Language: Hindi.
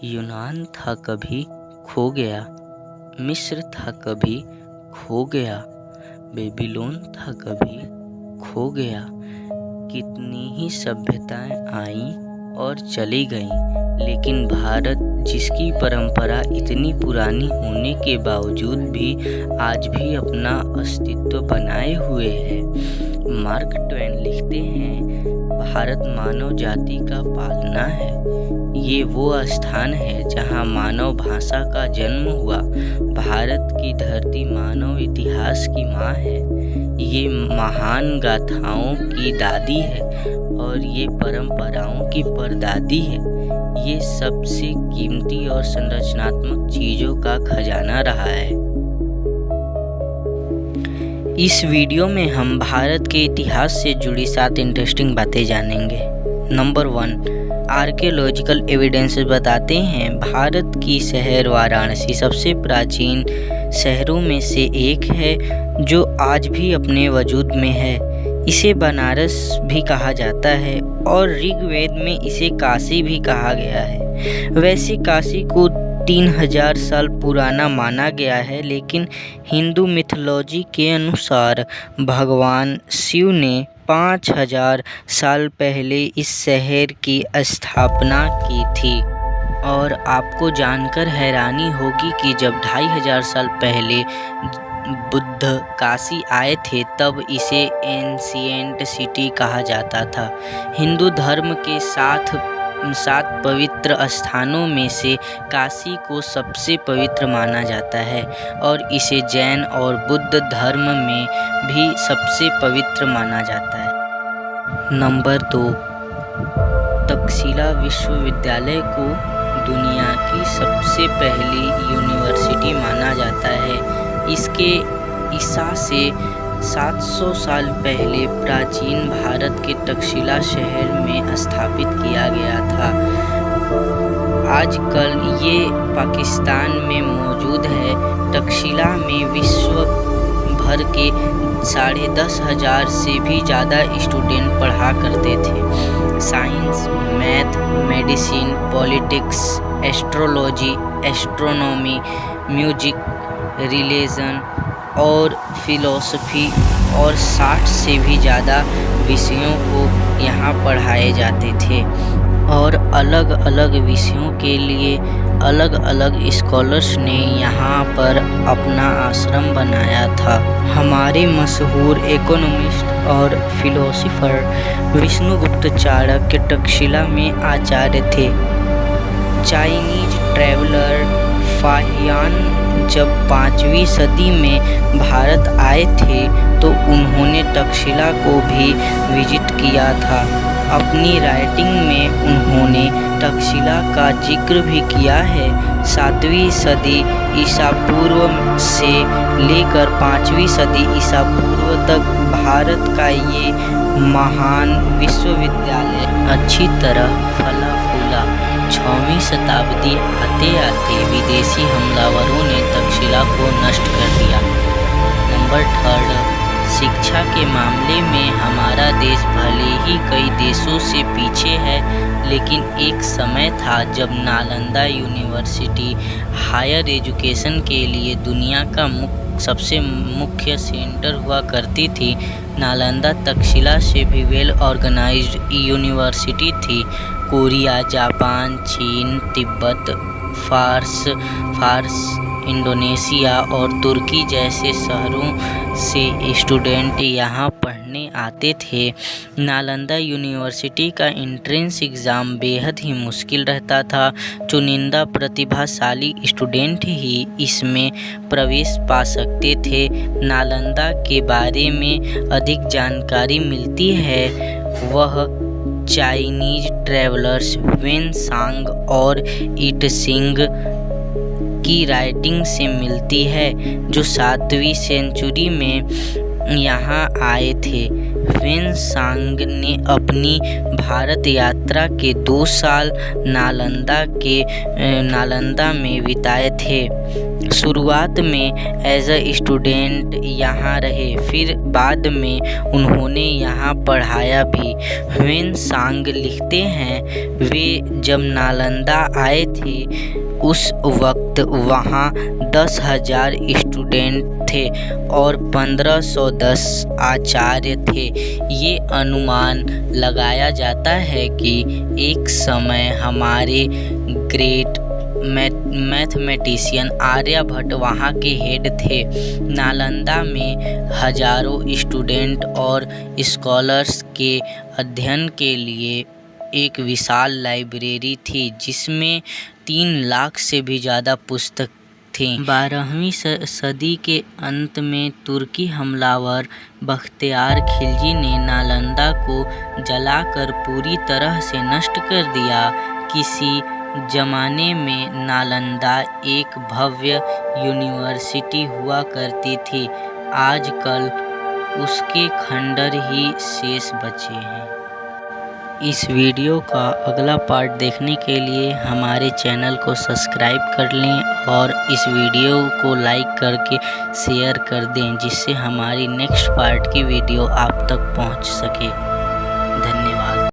यूनान था कभी खो गया, मिस्र था कभी खो गया, बेबीलोन था कभी खो गया। कितनी ही सभ्यताएं आईं और चली गईं, लेकिन भारत जिसकी परंपरा इतनी पुरानी होने के बावजूद भी आज भी अपना अस्तित्व बनाए हुए है। मार्क ट्वेन लिखते हैं, भारत मानव जाति का पालना है। ये वो स्थान है जहाँ मानव भाषा का जन्म हुआ। भारत की धरती मानव इतिहास की माँ है। ये महान गाथाओं की दादी है और ये परंपराओं की परदादी है। ये सबसे कीमती और संरचनात्मक चीज़ों का खजाना रहा है। इस वीडियो में हम भारत के इतिहास से जुड़ी 7 इंटरेस्टिंग बातें जानेंगे। नंबर 1, आर्कियोलॉजिकल एविडेंस बताते हैं भारत की शहर वाराणसी सबसे प्राचीन शहरों में से एक है जो आज भी अपने वजूद में है। इसे बनारस भी कहा जाता है और ऋग्वेद में इसे काशी भी कहा गया है। वैसे काशी को 3000 साल पुराना माना गया है, लेकिन हिंदू मिथोलॉजी के अनुसार भगवान शिव ने 5000 साल पहले इस शहर की स्थापना की थी। और आपको जानकर हैरानी होगी कि जब 2500 साल पहले बुद्ध काशी आए थे तब इसे एंशिएंट सिटी कहा जाता था। हिंदू धर्म के 7 पवित्र स्थानों में से काशी को सबसे पवित्र माना जाता है और इसे जैन और बुद्ध धर्म में भी सबसे पवित्र माना जाता है। नंबर 2, तक्षशिला विश्वविद्यालय को दुनिया की सबसे पहली यूनिवर्सिटी माना जाता है। इसके ईसा से 700 साल पहले प्राचीन भारत के तक्षशिला शहर में स्थापित किया गया था। आजकल ये पाकिस्तान में मौजूद है। तक्षशिला में विश्व भर के 10,500 से भी ज़्यादा स्टूडेंट पढ़ा करते थे। Science, math, medicine, politics, astrology, astronomy, music, religion और फिलॉसफी और 60 से भी ज़्यादा विषयों को यहाँ पढ़ाए जाते थे और अलग अलग विषयों के लिए अलग अलग स्कॉलर्स ने यहाँ पर अपना आश्रम बनाया था। हमारे मशहूर इकोनॉमिस्ट और फिलोसोफर विष्णुगुप्त चाणक्य तक्षशिला में आचार्य थे। चाइनीज ट्रैवलर फाहियान जब 5वीं सदी में भारत आए थे तो उन्होंने तक्षशिला को भी विजिट किया था। अपनी राइटिंग में उन्होंने तक्षशिला का जिक्र भी किया है। 7वीं सदी ईसा पूर्व से लेकर 5वीं सदी ईसा पूर्व तक भारत का ये महान विश्वविद्यालय अच्छी तरह फला फूला। 6वीं शताब्दी आते आते विदेशी हमलावरों ने तक्षशिला को नष्ट कर दिया। नंबर 3, शिक्षा के मामले में हमारा देश भले ही कई देशों से पीछे है, लेकिन एक समय था जब नालंदा यूनिवर्सिटी हायर एजुकेशन के लिए दुनिया का सबसे मुख्य सेंटर हुआ करती थी। नालंदा तक्षशिला से भी वेल ऑर्गेनाइज्ड यूनिवर्सिटी थी। कोरिया, जापान, चीन, तिब्बत, फारस, इंडोनेशिया और तुर्की जैसे शहरों से स्टूडेंट यहाँ पढ़ने आते थे। नालंदा यूनिवर्सिटी का एंट्रेंस एग्ज़ाम बेहद ही मुश्किल रहता था। चुनिंदा प्रतिभाशाली स्टूडेंट ही इसमें प्रवेश पा सकते थे। नालंदा के बारे में अधिक जानकारी मिलती है वह चाइनीज ट्रैवलर्स वेन सांग और इटसिंग की राइटिंग से मिलती है, जो 7वीं सेंचुरी में यहाँ आए थे। ह्वेनसांग ने अपनी भारत यात्रा के 2 साल नालंदा में बिताए थे। शुरुआत में एज अ स्टूडेंट यहाँ रहे, फिर बाद में उन्होंने यहाँ पढ़ाया भी। ह्वेनसांग लिखते हैं, वे जब नालंदा आए थे उस वक्त वहाँ 10,000 स्टूडेंट थे और 1510 आचार्य थे। ये अनुमान लगाया जाता है कि एक समय हमारे ग्रेट मैथमेटिशियन आर्यभट्ट वहाँ के हेड थे। नालंदा में हजारों स्टूडेंट और स्कॉलर्स के अध्ययन के लिए एक विशाल लाइब्रेरी थी जिसमें 3 लाख से भी ज़्यादा पुस्तक थी। 12वीं सदी के अंत में तुर्की हमलावर बख्तियार खिलजी ने नालंदा को जलाकर पूरी तरह से नष्ट कर दिया। किसी जमाने में नालंदा एक भव्य यूनिवर्सिटी हुआ करती थी, आजकल उसके खंडर ही शेष बचे हैं। इस वीडियो का अगला पार्ट देखने के लिए हमारे चैनल को सब्सक्राइब कर लें और इस वीडियो को लाइक करके शेयर कर दें, जिससे हमारी नेक्स्ट पार्ट की वीडियो आप तक पहुंच सके।